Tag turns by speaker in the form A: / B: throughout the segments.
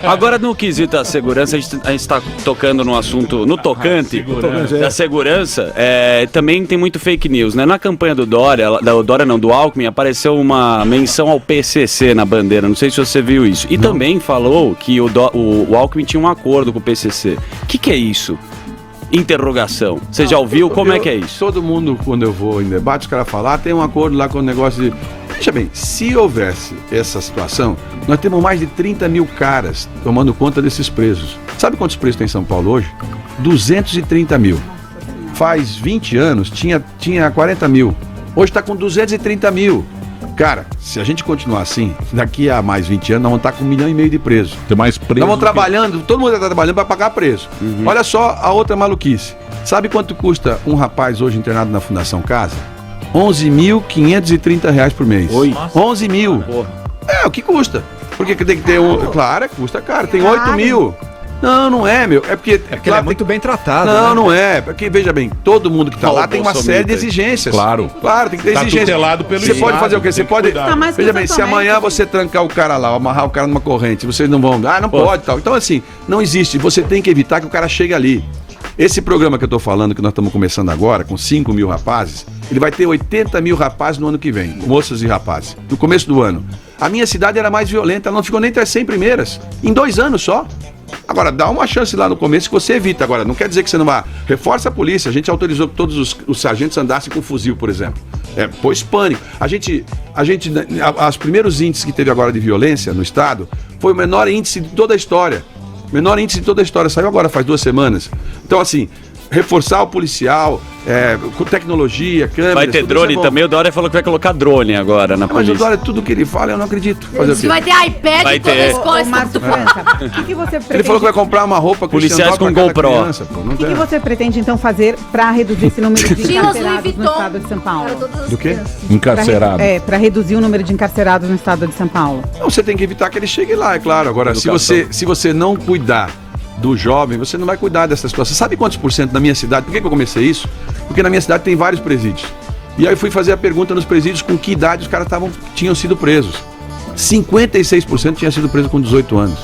A: Agora, no quesito da segurança, a gente está tocando no assunto, no tocante da segurança, também tem muito fake news, né? Na campanha do do Alckmin, apareceu uma menção ao PCC na bandeira, não sei se você viu isso. E também falou que o Alckmin tinha um acordo com o PCC. O que é isso? Interrogação. Você já ouviu? Como é que é isso?
B: Todo mundo, quando eu vou em debate, os caras falam, tem um acordo lá com o negócio de... Veja bem, se houvesse essa situação, nós temos mais de 30 mil caras tomando conta desses presos. Sabe quantos presos tem em São Paulo hoje? 230 mil. Faz 20 anos, tinha 40 mil. Hoje está com 230 mil. Cara, se a gente continuar assim, daqui a mais 20 anos, nós vamos estar com 1,5 milhão de presos.
C: Tem mais presos.
B: Nós vamos trabalhando, todo mundo está trabalhando para pagar preso. Olha só a outra maluquice. Sabe quanto custa um rapaz hoje internado na Fundação Casa? R$11.530 por mês. 11 mil. O que custa? Porque tem que ter Claro, custa caro. Tem 8 mil. Não é, meu. É porque
D: ele é muito bem tratado.
B: Não é. Porque, veja bem, todo mundo que tá lá tem uma série de exigências.
C: Claro,
B: tem que ter exigências.
C: Tutelado pelo
B: Você pode fazer o quê? Você pode. Veja bem, se amanhã você trancar o cara lá, amarrar o cara numa corrente, vocês não vão. Não pode tal. Então, assim, não existe. Você tem que evitar que o cara chegue ali. Esse programa que eu tô falando, que nós estamos começando agora, com 5 mil rapazes, ele vai ter 80 mil rapazes no ano que vem, moças e rapazes, no começo do ano. A minha cidade era mais violenta, ela não ficou nem entre as 100 primeiras, em 2 anos só. Agora, dá uma chance lá no começo que você evita. Agora, não quer dizer que você não vá. Reforça a polícia. A gente autorizou que todos os sargentos andassem com fuzil, por exemplo. Pôs pânico. Os primeiros índices que teve agora de violência no estado foi o menor índice de toda a história. Saiu agora, faz 2 semanas. Então, assim, reforçar o policial, com tecnologia, câmeras...
A: Vai ter drone também, o Dória falou que vai colocar drone agora na polícia.
B: Mas o Dória, tudo que ele fala, eu não acredito. Fazer o quê?
E: Vai ter iPad
A: vai
E: toda
A: ter.
E: a escola.
F: Márcio França, o que você pretende...
B: Ele falou que vai comprar uma roupa
A: policiais com GoPro.
F: O que você pretende, então, fazer para reduzir esse número de encarcerados no estado de São Paulo?
B: Do quê?
C: Encarcerado.
F: Para reduzir o número de encarcerados no estado de São Paulo.
B: Não, você tem que evitar que ele chegue lá, é claro. Agora, se você não cuidar do jovem, você não vai cuidar dessa situação. Sabe quantos por cento na minha cidade? Por que eu comecei isso? Porque na minha cidade tem vários presídios. E aí eu fui fazer a pergunta nos presídios com que idade os caras tinham sido presos. 56% tinha sido preso com 18 anos.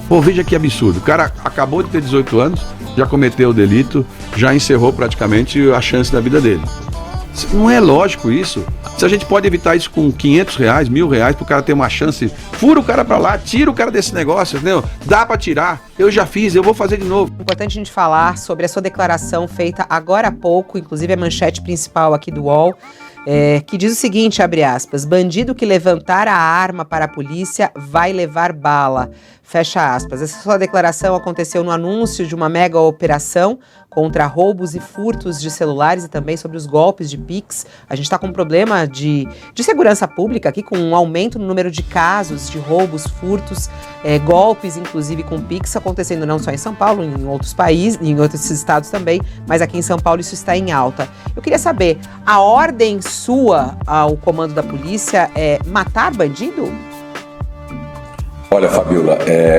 B: Pô, veja que absurdo. O cara acabou de ter 18 anos, já cometeu o delito, já encerrou praticamente a chance da vida dele. Não é lógico isso. Se a gente pode evitar isso com R$500, R$1.000, pro cara ter uma chance, fura o cara pra lá, tira o cara desse negócio, entendeu? Dá pra tirar. Eu já fiz, eu vou fazer de novo.
G: Importante a gente falar sobre a sua declaração feita agora há pouco, inclusive a manchete principal aqui do UOL, que diz o seguinte, abre aspas, bandido que levantar a arma para a polícia vai levar bala, fecha aspas. Essa sua declaração aconteceu no anúncio de uma mega operação contra roubos e furtos de celulares e também sobre os golpes de Pix. A gente está com um problema de segurança pública aqui, com um aumento no número de casos de roubos, furtos, golpes, inclusive com Pix, acontecendo não só em São Paulo, em outros países, em outros estados também, mas aqui em São Paulo isso está em alta. Eu queria saber, a ordem sua ao comando da polícia é matar bandido?
H: Olha, Fabiola,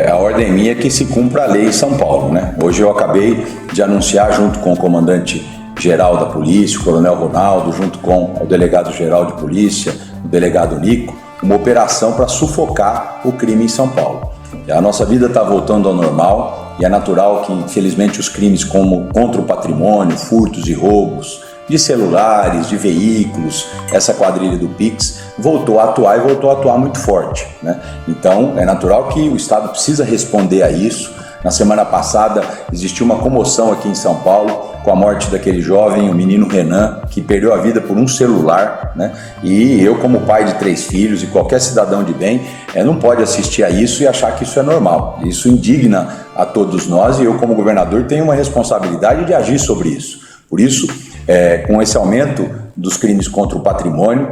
H: a ordem minha é que se cumpra a lei em São Paulo, né? Hoje eu acabei de anunciar, junto com o comandante-geral da polícia, o coronel Ronaldo, junto com o delegado-geral de polícia, o delegado Nico, uma operação para sufocar o crime em São Paulo. A nossa vida está voltando ao normal e é natural que, infelizmente, os crimes como contra o patrimônio, furtos e roubos, de celulares, de veículos, essa quadrilha do Pix voltou a atuar e voltou a atuar muito forte, né? Então, é natural que o Estado precisa responder a isso. Na semana passada, existiu uma comoção aqui em São Paulo com a morte daquele jovem, o menino Renan, que perdeu a vida por um celular, né? E eu, como pai de 3 filhos e qualquer cidadão de bem, não pode assistir a isso e achar que isso é normal. Isso indigna a todos nós e eu, como governador, tenho uma responsabilidade de agir sobre isso. Por isso, com esse aumento dos crimes contra o patrimônio,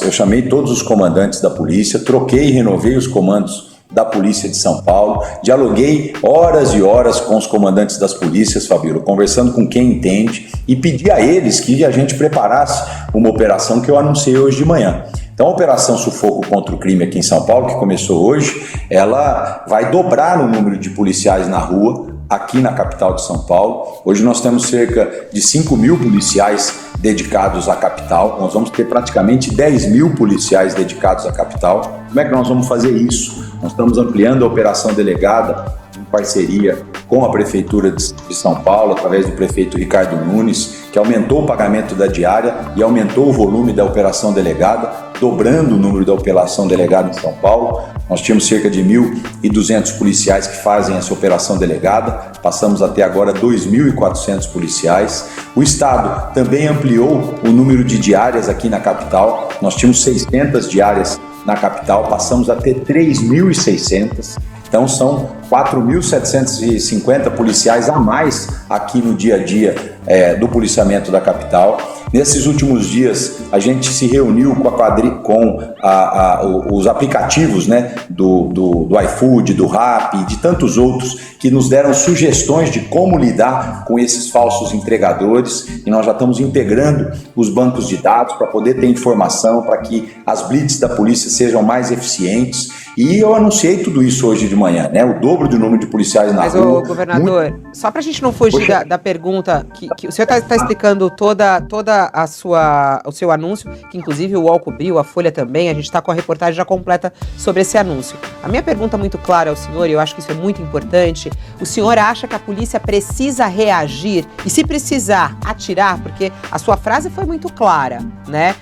H: eu chamei todos os comandantes da polícia, troquei e renovei os comandos da Polícia de São Paulo, dialoguei horas e horas com os comandantes das polícias, Fabíola, conversando com quem entende e pedi a eles que a gente preparasse uma operação que eu anunciei hoje de manhã. Então, a Operação Sufoco contra o Crime aqui em São Paulo, que começou hoje, ela vai dobrar o número de policiais na rua, aqui na capital de São Paulo. Hoje nós temos cerca de 5 mil policiais dedicados à capital. Nós vamos ter praticamente 10 mil policiais dedicados à capital. Como é que nós vamos fazer isso? Nós estamos ampliando a Operação Delegada em parceria com a Prefeitura de São Paulo, através do prefeito Ricardo Nunes, que aumentou o pagamento da diária e aumentou o volume da Operação Delegada, dobrando o número da Operação Delegada em São Paulo. Nós tínhamos cerca de 1.200 policiais que fazem essa Operação Delegada, passamos até agora 2.400 policiais. O Estado também ampliou o número de diárias aqui na capital, nós tínhamos 600 diárias na capital, passamos a ter 3.600. Então são 4.750 policiais a mais aqui no dia a dia do policiamento da capital. Nesses últimos dias, a gente se reuniu com os aplicativos, né, do iFood, do Rappi e de tantos outros que nos deram sugestões de como lidar com esses falsos entregadores, e nós já estamos integrando os bancos de dados para poder ter informação, para que as blitz da polícia sejam mais eficientes. E eu anunciei tudo isso hoje de manhã, né? O dobro do número de policiais na rua.
G: Mas, governador, só para a gente não fugir da pergunta, que o senhor está explicando toda o seu anúncio, que inclusive o UOL cobriu, a Folha também, a gente está com a reportagem já completa sobre esse anúncio. A minha pergunta muito clara ao senhor, e eu acho que isso é muito importante, o senhor acha que a polícia precisa reagir e, se precisar, atirar? Porque a sua frase foi muito clara, né?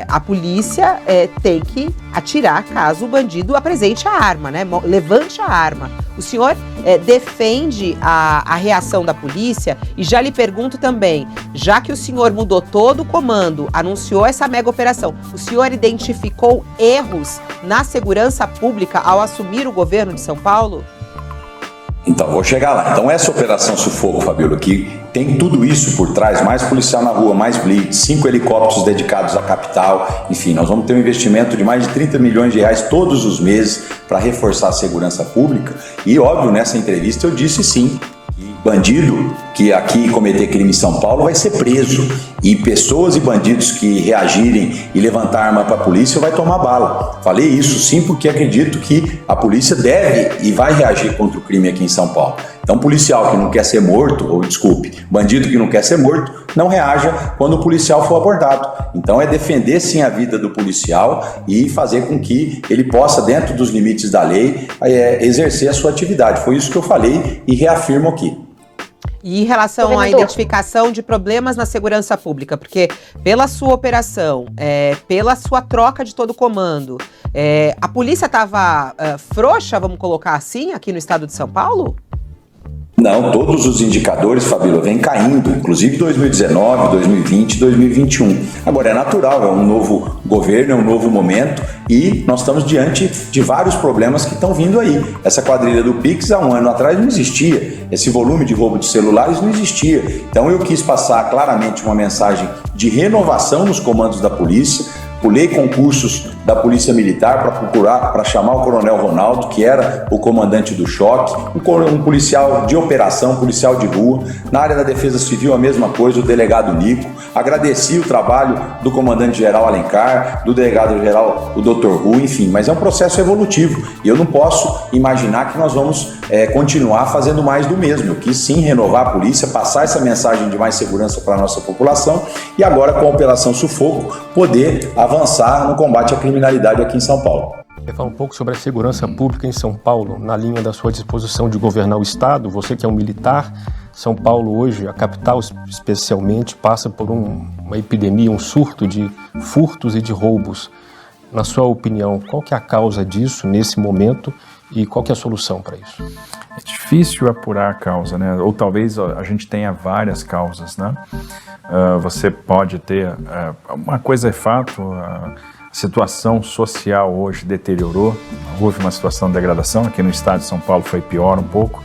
G: A polícia tem que atirar caso o bandido apresente a arma, né? Levante a arma. O senhor defende a reação da polícia? E já lhe pergunto também, já que o senhor mudou todo o comando, anunciou essa mega operação, o senhor identificou erros na segurança pública ao assumir o governo de São Paulo?
H: Então, vou chegar lá. Então, essa Operação Sufoco, Fabíola, que tem tudo isso por trás, mais policial na rua, mais blitz, 5 helicópteros dedicados à capital, enfim, nós vamos ter um investimento de mais de 30 milhões de reais todos os meses para reforçar a segurança pública. E, óbvio, nessa entrevista eu disse sim, bandido que aqui cometer crime em São Paulo vai ser preso, e pessoas e bandidos que reagirem e levantar arma para a polícia vai tomar bala. Falei isso sim porque acredito que a polícia deve e vai reagir contra o crime aqui em São Paulo. Então, policial que não quer ser morto, ou desculpe, bandido que não quer ser morto, não reaja quando o policial for abordado. Então, é defender sim a vida do policial e fazer com que ele possa, dentro dos limites da lei, exercer a sua atividade. Foi isso que eu falei e reafirmo aqui.
G: E em relação à identificação de problemas na segurança pública, porque pela sua operação, pela sua troca de todo o comando, a polícia estava frouxa, vamos colocar assim, aqui no estado de São Paulo?
H: Não, todos os indicadores, Fabíola, vêm caindo, inclusive 2019, 2020, 2021. Agora, é natural, é um novo governo, é um novo momento e nós estamos diante de vários problemas que estão vindo aí. Essa quadrilha do Pix, há um ano atrás, não existia. Esse volume de roubo de celulares não existia. Então, eu quis passar claramente uma mensagem de renovação nos comandos da polícia. Pulei concursos da Polícia Militar para chamar o Coronel Ronaldo, que era o comandante do choque, um policial de operação, policial de rua. Na área da Defesa Civil, a mesma coisa, o delegado Nico. Agradeci o trabalho do comandante-geral Alencar, do delegado-geral, o Dr. Rui, enfim, mas é um processo evolutivo e eu não posso imaginar que nós vamos continuar fazendo mais do mesmo. Eu quis sim renovar a polícia, passar essa mensagem de mais segurança para a nossa população e agora, com a Operação Sufoco, poder avançar no combate à criminalidade aqui em São Paulo.
C: Quer falar um pouco sobre a segurança pública em São Paulo, na linha da sua disposição de governar o Estado? Você que é um militar, São Paulo hoje, a capital especialmente, passa por uma epidemia, um surto de furtos e de roubos. Na sua opinião, qual que é a causa disso nesse momento e qual que é a solução para isso?
D: É difícil apurar a causa, né? Ou talvez a gente tenha várias causas, né? Você pode ter... uma coisa é fato, a situação social hoje deteriorou, houve uma situação de degradação, aqui no estado de São Paulo foi pior um pouco,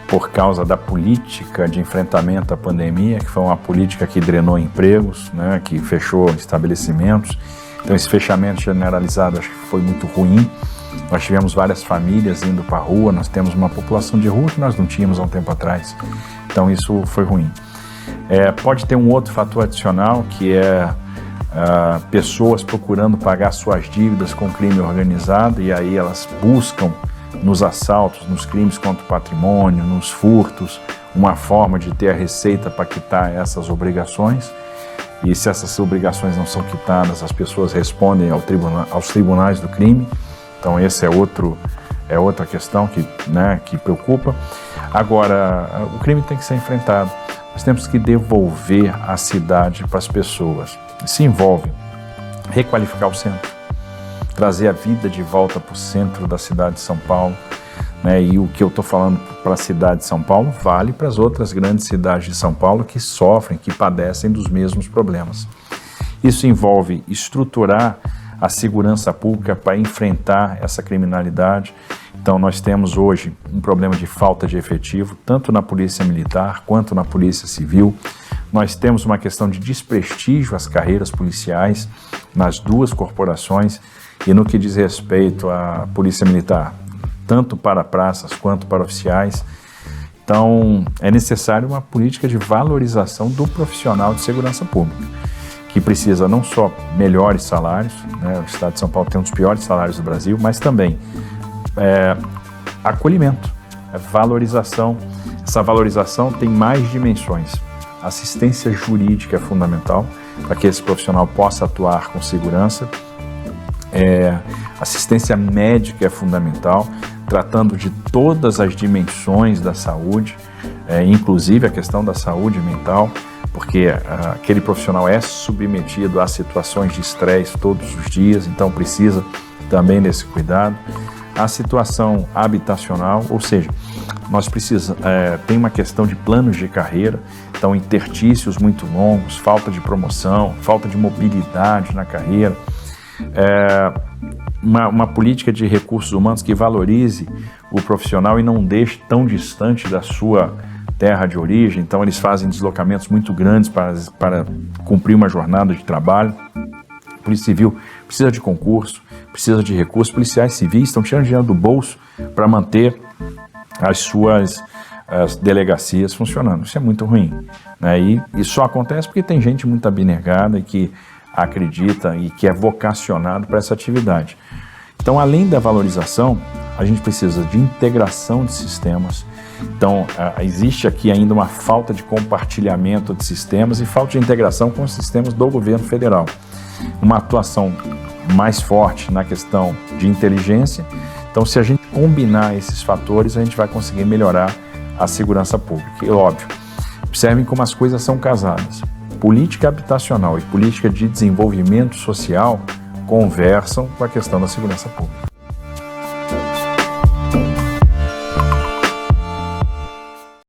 D: por causa da política de enfrentamento à pandemia, que foi uma política que drenou empregos, né? Que fechou estabelecimentos. Então esse fechamento generalizado acho que foi muito ruim. Nós tivemos várias famílias indo para a rua, nós temos uma população de rua que nós não tínhamos há um tempo atrás. Então isso foi ruim. Pode ter um outro fator adicional, que é pessoas procurando pagar suas dívidas com crime organizado, e aí elas buscam nos assaltos, nos crimes contra o patrimônio, nos furtos, uma forma de ter a receita para quitar essas obrigações. E se essas obrigações não são quitadas, as pessoas respondem aos tribunais do crime. Então esse é outra questão que preocupa. Agora, o crime tem que ser enfrentado. Nós temos que devolver a cidade para as pessoas. Isso envolve requalificar o centro, trazer a vida de volta para o centro da cidade de São Paulo, né? E o que eu estou falando para a cidade de São Paulo vale para as outras grandes cidades de São Paulo que sofrem, que padecem dos mesmos problemas. Isso envolve estruturar a segurança pública para enfrentar essa criminalidade. Então nós temos hoje um problema de falta de efetivo, tanto na Polícia Militar quanto na Polícia Civil. Nós temos uma questão de desprestígio às carreiras policiais nas duas corporações e no que diz respeito à Polícia Militar, tanto para praças quanto para oficiais. Então é necessário uma política de valorização do profissional de segurança pública, que precisa não só melhores salários, né? O Estado de São Paulo tem um dos piores salários do Brasil, mas também acolhimento, valorização. Essa valorização tem mais dimensões. Assistência jurídica é fundamental para que esse profissional possa atuar com segurança. Assistência médica é fundamental, tratando de todas as dimensões da saúde, inclusive a questão da saúde mental, porque aquele profissional é submetido a situações de estresse todos os dias, então precisa também desse cuidado. A situação habitacional, ou seja, nós precisamos, tem uma questão de planos de carreira, então interstícios muito longos, falta de promoção, falta de mobilidade na carreira, uma política de recursos humanos que valorize o profissional e não deixe tão distante da sua terra de origem, então eles fazem deslocamentos muito grandes para cumprir uma jornada de trabalho. A Polícia Civil precisa de concurso, precisa de recursos. Policiais civis estão tirando dinheiro do bolso para manter as suas delegacias funcionando. Isso é muito ruim, né? E só acontece porque tem gente muito abnegada e que acredita e que é vocacionado para essa atividade. Então, além da valorização, a gente precisa de integração de sistemas. Então, existe aqui ainda uma falta de compartilhamento de sistemas e falta de integração com os sistemas do governo federal. Uma atuação mais forte na questão de inteligência. Então, se a gente combinar esses fatores, a gente vai conseguir melhorar a segurança pública. E, óbvio, observem como as coisas são casadas. Política habitacional e política de desenvolvimento social conversam com a questão da segurança pública.